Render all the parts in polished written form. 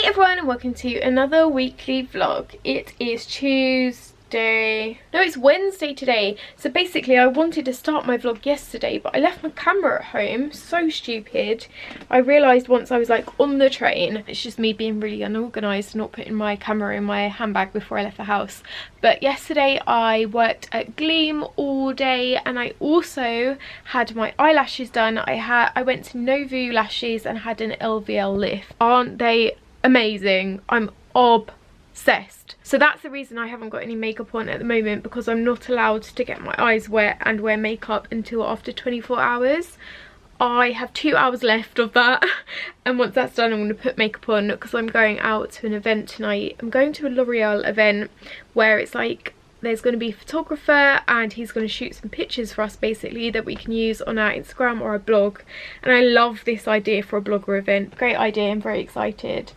Hey everyone, and welcome to another weekly vlog. It is it's Wednesday today. So basically I wanted to start my vlog yesterday, but I left my camera at home. So stupid. I realised once I was like on the train, it's just me being really unorganised, not putting my camera in my handbag before I left the house. But yesterday I worked at Gleam all day, and I also had my eyelashes done. I went to Novu Lashes and had an LVL lift. Aren't they amazing? I'm obsessed. So that's the reason I haven't got any makeup on at the moment, because I'm not allowed to get my eyes wet and wear makeup until after 24 hours. I have 2 hours left of that, and once that's done I'm going to put makeup on because I'm going out to an event tonight. I'm going to a L'Oreal event where it's like there's going to be a photographer and he's going to shoot some pictures for us basically that we can use on our Instagram or our blog, and I love this idea for a blogger event. Great idea, I'm very excited.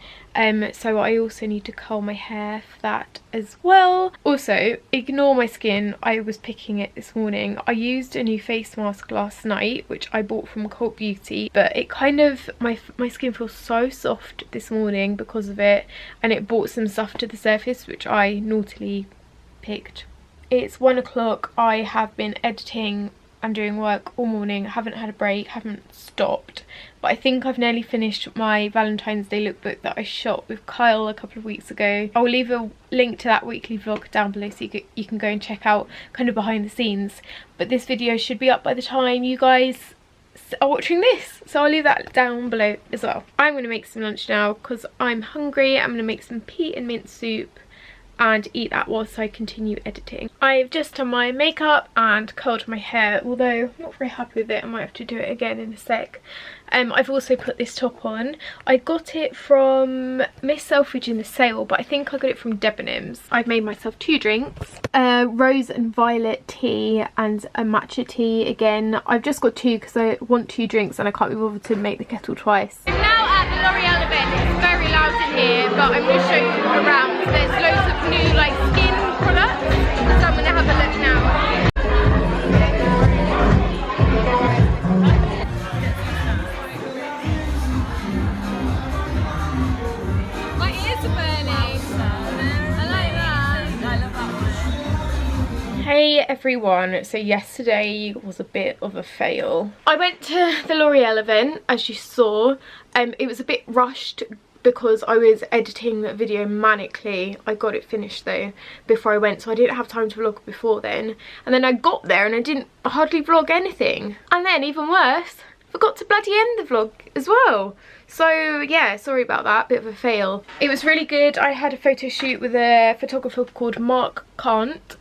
So I also need to curl my hair for that as well. Also, ignore my skin, I was picking it this morning. I used a new face mask last night which I bought from Cult Beauty, but it kind of, my skin feels so soft this morning because of it, and it brought some stuff to the surface which I naughtily picked. It's 1 o'clock. I have been editing and doing work all morning. I haven't had a break, haven't stopped, but I think I've nearly finished my Valentine's Day lookbook that I shot with Kyle a couple of weeks ago. I'll leave a link to that weekly vlog down below so you can go and check out kind of behind the scenes, but this video should be up by the time you guys are watching this, so I'll leave that down below as well. I'm going to make some lunch now because I'm hungry. I'm going to make some pea and mint soup and eat that whilst I continue editing. I've just done my makeup and curled my hair, although I'm not very happy with it. I might have to do it again in a sec. I've also put this top on. I got it from Miss Selfridge in the sale, but I think I got it from Debenhams. I've made myself 2 drinks, rose and violet tea and a matcha tea. Again, I've just got 2 because I want 2 drinks and I can't be bothered to make the kettle twice. I'm now at the L'Oreal event. It's very loud in here, but I'm going to show you around. There's loads of new like skin products, so I'm going to have a look now. Hey everyone, so yesterday was a bit of a fail. I went to the L'Oreal event, as you saw. It was a bit rushed because I was editing the video manically. I got it finished though before I went, so I didn't have time to vlog before then. And then I got there and I didn't hardly vlog anything. And then even worse, forgot to bloody end the vlog as well. So yeah, sorry about that, bit of a fail. It was really good. I had a photo shoot with a photographer called Mark Kant.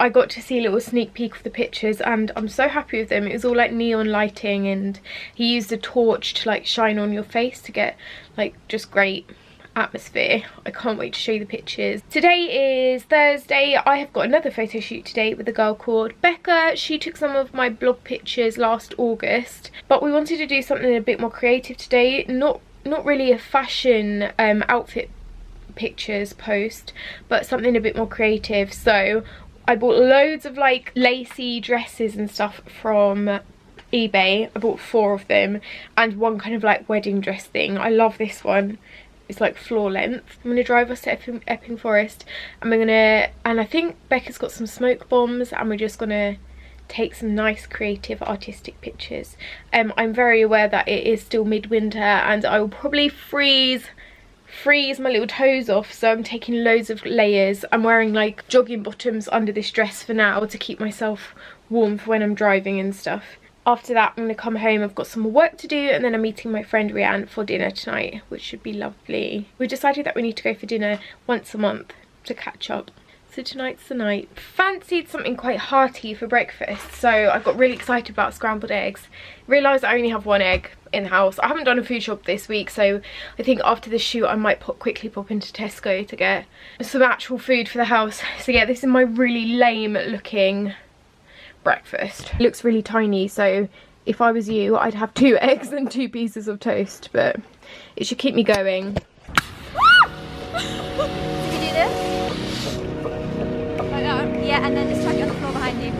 I got to see a little sneak peek of the pictures and I'm so happy with them. It was all like neon lighting and he used a torch to like shine on your face to get like just great atmosphere. I can't wait to show you the pictures. Today is Thursday. I have got another photo shoot today with a girl called Becca. She took some of my blog pictures last August, but we wanted to do something a bit more creative today. Not really a fashion outfit pictures post, but something a bit more creative. So I bought loads of like lacy dresses and stuff from eBay. I bought 4 of them and one kind of like wedding dress thing. I love this one. It's like floor length. I'm gonna drive us to Epping Forest and I think Becca's got some smoke bombs and we're just gonna take some nice creative artistic pictures. I'm very aware that it is still midwinter and I will probably freeze my little toes off, so I'm taking loads of layers. I'm wearing like jogging bottoms under this dress for now to keep myself warm for when I'm driving and stuff. After that I'm going to come home. I've got some more work to do and then I'm meeting my friend Rianne for dinner tonight, which should be lovely. We decided that we need to go for dinner once a month to catch up. So tonight's the night. Fancied something quite hearty for breakfast, so I got really excited about scrambled eggs. Realised I only have 1 egg in the house. I haven't done a food shop this week, so I think after the shoot I might quickly pop into Tesco to get some actual food for the house. So yeah, this is my really lame looking breakfast. It looks really tiny, so if I was you I'd have 2 eggs and 2 pieces of toast, but it should keep me going. Did you do this? Like that? Yeah, and then just chuck it on the floor behind you.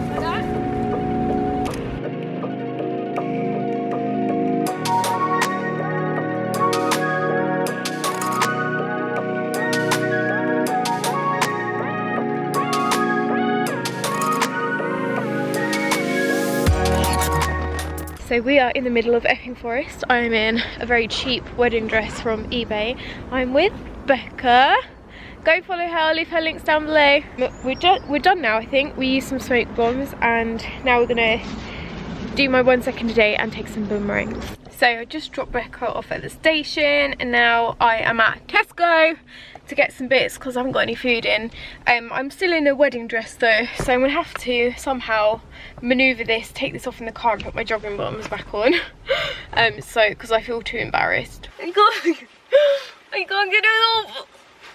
Like that? So we are in the middle of Epping Forest. I'm in a very cheap wedding dress from eBay. I'm with Becca. Go follow her, I'll leave her links down below. We're done now, I think. We used some smoke bombs and now we're gonna do my 1 second a day and take some boomerangs. So I just dropped Becca off at the station and now I am at Tesco to get some bits because I haven't got any food in. I'm still in a wedding dress though, so I'm gonna have to somehow maneuver this, take this off in the car and put my jogging bottoms back on. Because I feel too embarrassed. I can't get it off.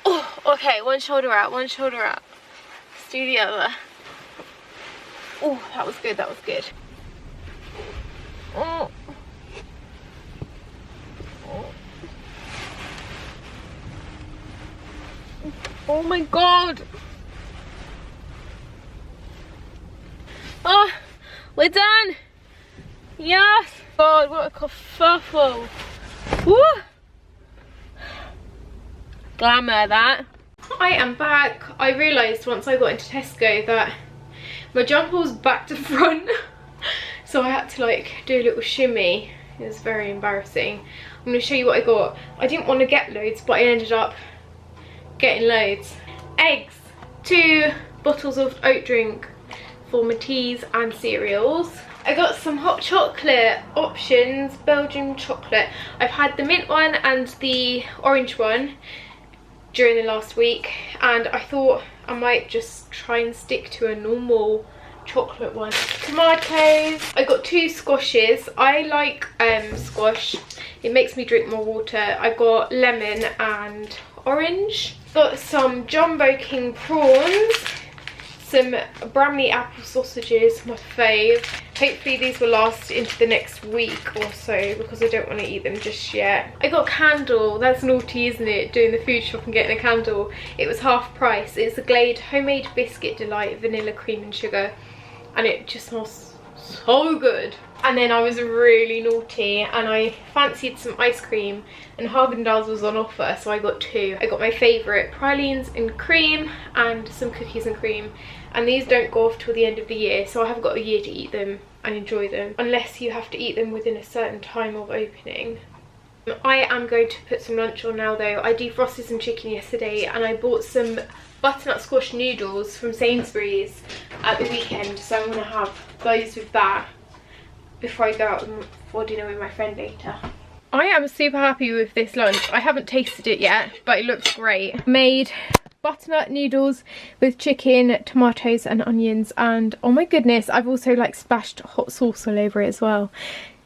Oh, okay, one shoulder out, one shoulder out. Let's do the other. Oh, that was good, that was good. Oh. Oh my god! Oh, we're done! Yes! God, what a kerfuffle! Woo! Glamour, that. I am back. I realised once I got into Tesco that my jumper was back to front. So I had to like do a little shimmy. It was very embarrassing. I'm going to show you what I got. I didn't want to get loads, but I ended up getting loads. Eggs, 2 bottles of oat drink for my teas and cereals. I got some hot chocolate options, Belgian chocolate. I've had the mint one and the orange one during the last week, and I thought I might just try and stick to a normal chocolate one. Tomatoes. I got 2 squashes. I like squash. It makes me drink more water. I got lemon and orange. Got some Jumbo King prawns, some Bramley apple sausages, my fave. Hopefully these will last into the next week or so because I don't want to eat them just yet. I got a candle. That's naughty, isn't it? Doing the food shop and getting a candle. It was half price. It's a Glade homemade biscuit delight, vanilla, cream and sugar, and it just smells so good. And then I was really naughty and I fancied some ice cream, and Haagen-Dazs was on offer, so I got 2. I got my favourite pralines and cream and some cookies and cream, and these don't go off till the end of the year, so I have got a year to eat them and enjoy them, unless you have to eat them within a certain time of opening. I am going to put some lunch on now though. I defrosted some chicken yesterday and I bought some butternut squash noodles from Sainsbury's at the weekend, so I'm going to have those with that before I go out for dinner with my friend later. I am super happy with this lunch. I haven't tasted it yet, but it looks great. Made butternut noodles with chicken, tomatoes and onions, and oh my goodness, I've also like splashed hot sauce all over it as well.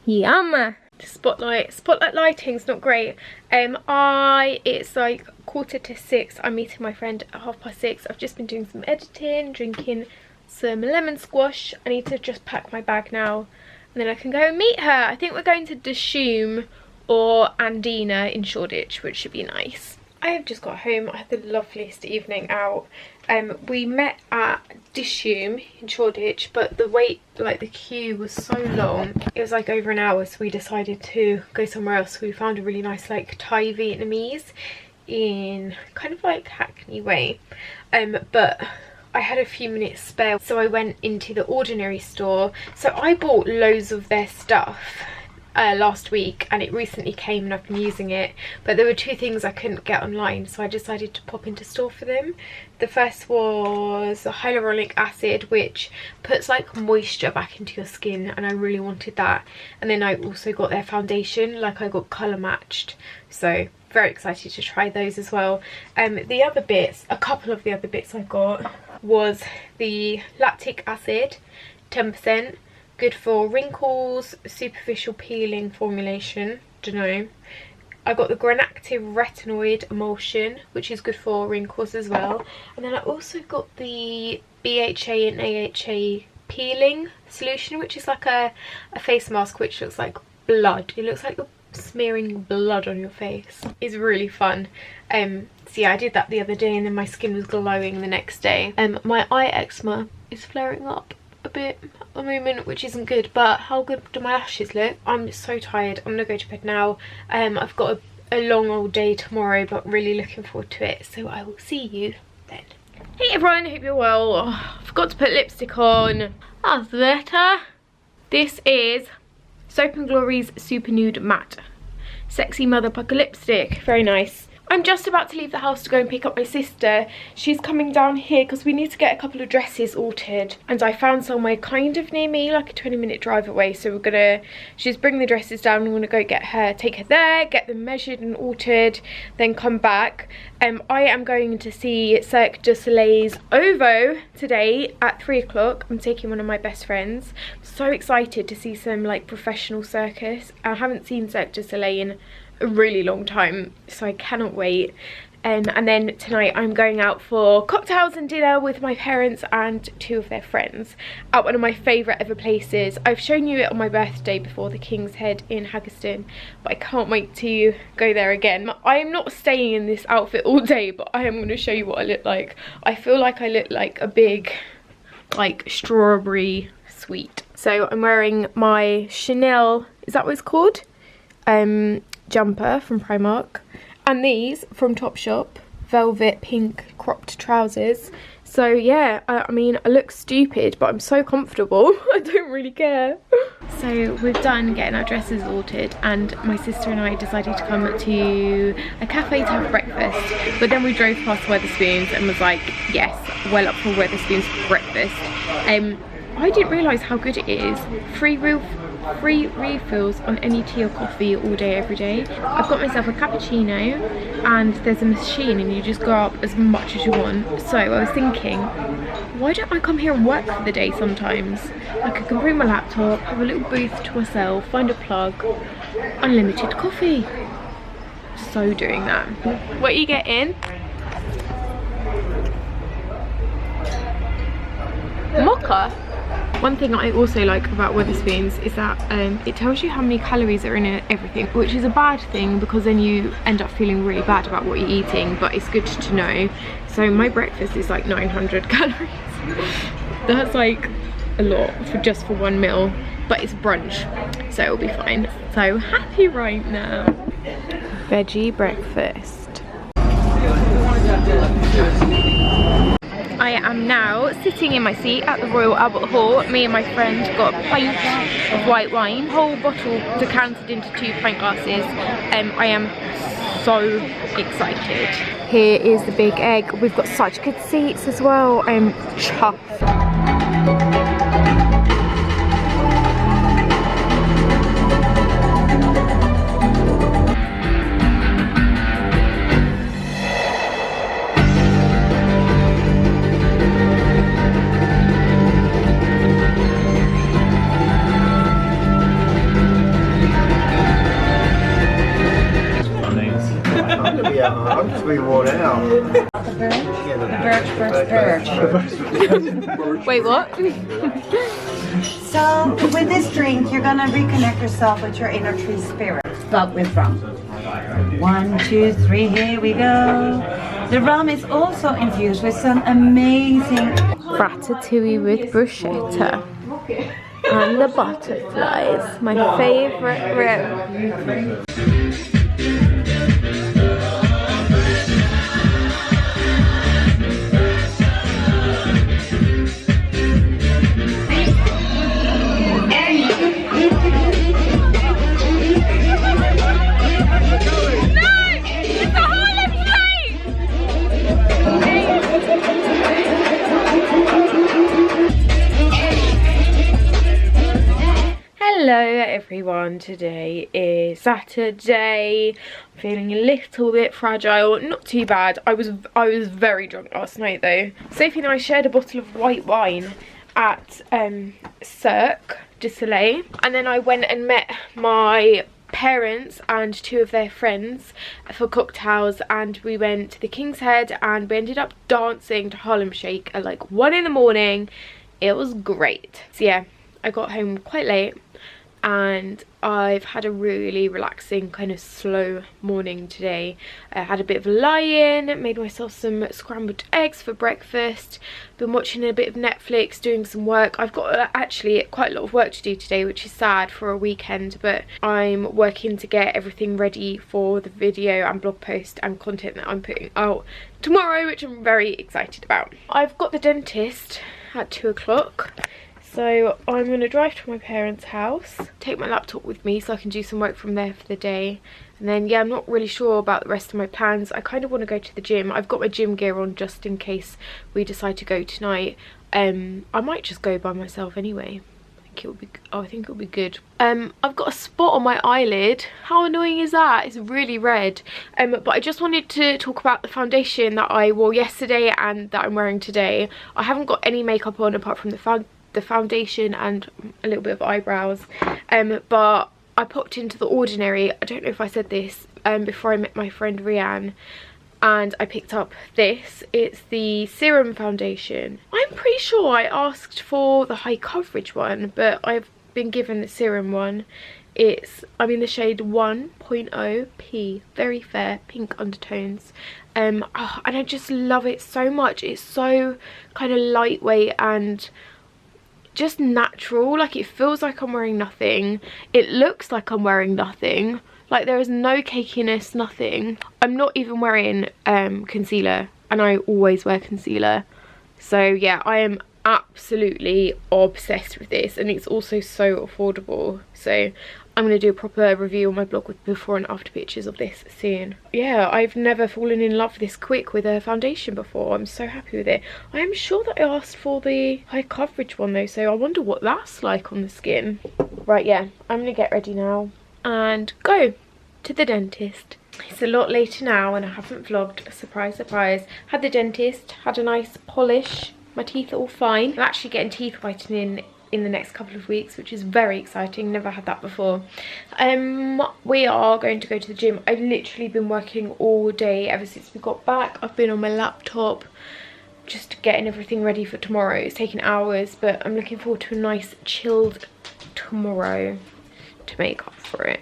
Yum! Spotlight lighting's not great. It's like 5:45. I'm meeting my friend at 6:30. I've just been doing some editing, drinking some lemon squash. I need to just pack my bag now and then I can go and meet her. I think we're going to Dishoom or Andina in Shoreditch, which should be nice. I have just got home. I had the loveliest evening out. We met at Dishoom in Shoreditch, but the wait, like the queue was so long. It was like over an hour, so we decided to go somewhere else. We found a really nice like Thai Vietnamese in kind of like Hackney way. But I had a few minutes spare, so I went into the Ordinary store. So I bought loads of their stuff last week and it recently came and I've been using it, but there were 2 things I couldn't get online, so I decided to pop into store for them. The first was hyaluronic acid, which puts like moisture back into your skin, and I really wanted that. And then I also got their foundation, like I got colour matched, so very excited to try those as well. The other bits, a couple of the other bits I got was the lactic acid, 10%. Good for wrinkles, superficial peeling formulation, dunno. I got the Granactive Retinoid Emulsion, which is good for wrinkles as well. And then I also got the BHA and AHA peeling solution, which is like a face mask which looks like blood. It looks like you're smearing blood on your face. It's really fun. So yeah, I did that the other day and then my skin was glowing the next day. My eye eczema is flaring up a bit at the moment, which isn't good, but how good do my lashes look? I'm so tired. I'm gonna go to bed now. I've got a long old day tomorrow, but really looking forward to it, so I will see you then. Hey everyone, hope you're well. Oh, I forgot to put lipstick on. That's better. This is Soap & Glory's Super Nude Matte Sexy Motherfucker Lipstick. Very nice. I'm just about to leave the house to go and pick up my sister. She's coming down here because we need to get a couple of dresses altered. And I found somewhere kind of near me, like a 20-minute drive away. So we're gonna, she's bringing the dresses down. I'm gonna go get her, take her there, get them measured and altered, then come back. I am going to see Cirque du Soleil's OVO today at 3 o'clock. I'm taking one of my best friends. So excited to see some like professional circus. I haven't seen Cirque du Soleil in a really long time, so I cannot wait. And then tonight I'm going out for cocktails and dinner with my parents and 2 of their friends at one of my favourite ever places. I've shown you it on my birthday before, the King's Head in Haggerston, but I can't wait to go there again. I am not staying in this outfit all day, but I am going to show you what I look like. I feel like I look like a big like strawberry sweet. So I'm wearing my Chanel, is that what it's called? Jumper from Primark, and these from Topshop, velvet pink cropped trousers. So yeah, I mean, I look stupid, but I'm so comfortable. I don't really care. So we've done getting our dresses altered, and my sister and I decided to come to a cafe to have breakfast, but then we drove past Wetherspoons and was like, yes, well up for Wetherspoons breakfast. I didn't realise how good it is. Free refills on any tea or coffee all day, every day. I've got myself a cappuccino, and there's a machine and you just go up as much as you want. So I was thinking, why don't I come here and work for the day sometimes? Like, I can bring my laptop, have a little booth to myself, find a plug, unlimited coffee. So doing that. What are you getting? Mocha. One thing I also like about Wetherspoons is that it tells you how many calories are in everything, which is a bad thing because then you end up feeling really bad about what you're eating, but it's good to know. So my breakfast is like 900 calories. That's like a lot for one meal, but it's brunch, so it'll be fine. So happy right now. Veggie breakfast. I am now sitting in my seat at the Royal Albert Hall. Me and my friend got a pint of white wine, whole bottle decanted into 2 pint glasses. I am so excited. Here is the big egg. We've got such good seats as well. I'm chuffed. I'm just being worn out. Wait, what? So, with this drink, you're gonna reconnect yourself with your inner tree spirit. Start with rum. 1, 2, 3, here we go. The rum is also infused with some amazing ratatouille with bruschetta. And the butterflies, my favourite row. Hello everyone, today is Saturday. I'm feeling a little bit fragile, not too bad. I was very drunk last night though. Sophie and I shared a bottle of white wine at Cirque du Soleil, and then I went and met my parents and 2 of their friends for cocktails, and we went to the King's Head and we ended up dancing to Harlem Shake at like 1 in the morning. It was great. So yeah, I got home quite late and I've had a really relaxing kind of slow morning today. I had a bit of a lie-in, made myself some scrambled eggs for breakfast, been watching a bit of Netflix, doing some work. I've got actually quite a lot of work to do today, which is sad for a weekend, but I'm working to get everything ready for the video and blog post and content that I'm putting out tomorrow, which I'm very excited about. I've got the dentist at 2 o'clock. So I'm going to drive to my parents' house, take my laptop with me so I can do some work from there for the day. And then, yeah, I'm not really sure about the rest of my plans. I kind of want to go to the gym. I've got my gym gear on just in case we decide to go tonight. I might just go by myself anyway. I think it'll be good. I've got a spot on my eyelid. How annoying is that? It's really red. But I just wanted to talk about the foundation that I wore yesterday and that I'm wearing today. I haven't got any makeup on apart from the foundation and a little bit of eyebrows. But I popped into The Ordinary. I don't know if I said this before I met my friend Rianne. And I picked up this. It's the serum foundation. I'm pretty sure I asked for the high coverage one, but I've been given the serum one. I'm in the shade 1.0P, very fair, pink undertones. And I just love it so much. It's so kind of lightweight and just natural. Like, it feels like I'm wearing nothing. It looks like I'm wearing nothing. Like, there is no cakiness, nothing. I'm not even wearing concealer, and I always wear concealer. So yeah, I am absolutely obsessed with this, and it's also so affordable. So I'm going to do a proper review on my blog with before and after pictures of this soon. Yeah, I've never fallen in love this quick with a foundation before. I'm so happy with it. I am sure that I asked for the high coverage one though, so I wonder what that's like on the skin. Right, yeah, I'm going to get ready now and go to the dentist. It's a lot later now and I haven't vlogged. Surprise, surprise. Had the dentist, had a nice polish. My teeth are all fine. I'm actually getting teeth whitening in the next couple of weeks, which is very exciting. Never had that before. We are going to go to the gym. I've literally been working all day ever since we got back. I've been on my laptop just getting everything ready for tomorrow. It's taken hours, but I'm looking forward to a nice chilled tomorrow to make up for it.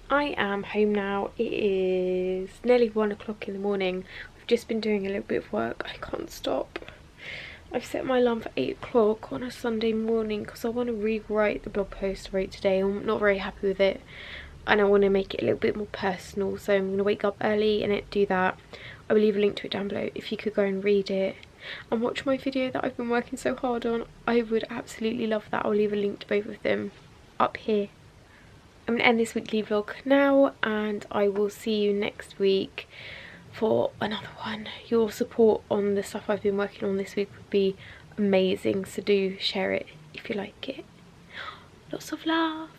I am home now. It is nearly 1 o'clock in the morning. I've just been doing a little bit of work. I can't stop. I've set my alarm for 8 o'clock on a Sunday morning because I want to rewrite the blog post I wrote today. I'm not very happy with it and I want to make it a little bit more personal, so I'm going to wake up early and do that. I will leave a link to it down below if you could go and read it and watch my video that I've been working so hard on. I would absolutely love that. I'll leave a link to both of them up here. I'm going to end this weekly vlog now and I will see you next week for another one. Your support on the stuff I've been working on this week would be amazing, so do share it if you like it. Lots of love.